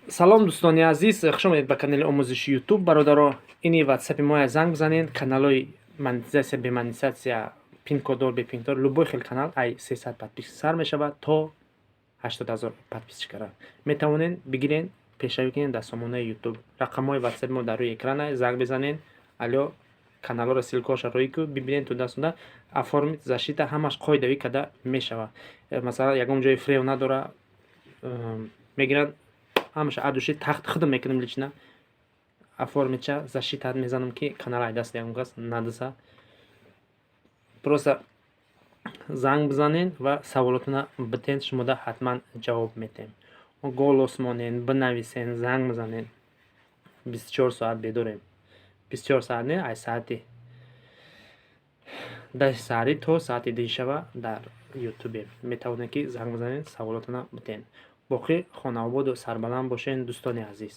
салом дӯстони азиз, хуш омадед ба канали омӯзиши ютуб. Бародаро, ини ватсапи моя занг бизанед. Каналҳои монетизатсия, бемонетизатсия, пинкодор, бепинкодор, любой хел канал ай 300 подписчик сар мешавад то 80 000 подписчикара. Метавонед бигирен, пешравӣ кунед дар сомонаи ютуб. Рақамҳои ватсапи мо дар рӯи экран аст. Занг бизанед, алё каналҳоро силкаҳоша рӯй ку бибинед туда-суда. Оформит заштита ҳамаш қоидави када мешавад. Масалан, ягон ҷои фрео надора, мегиранд ҳамаша адуши тахт худам мекунем лично. Оформитча защита мезанам ки канал айдаст ягон кас надаса. Просто занг бизанед ва саволотона битен, шумода ҳатман ҷавоб медиҳем. Голос монед, бинависен, занг бизанед. 24 соат бедорем. 24 соат не, ай саати 10 саҳрӣ то саати 2 шаба дар ютубе. Метавонед ки занг бизанед, саволотона битен. боқӣ хонаободу сарбаланд бошед дӯстони азиз.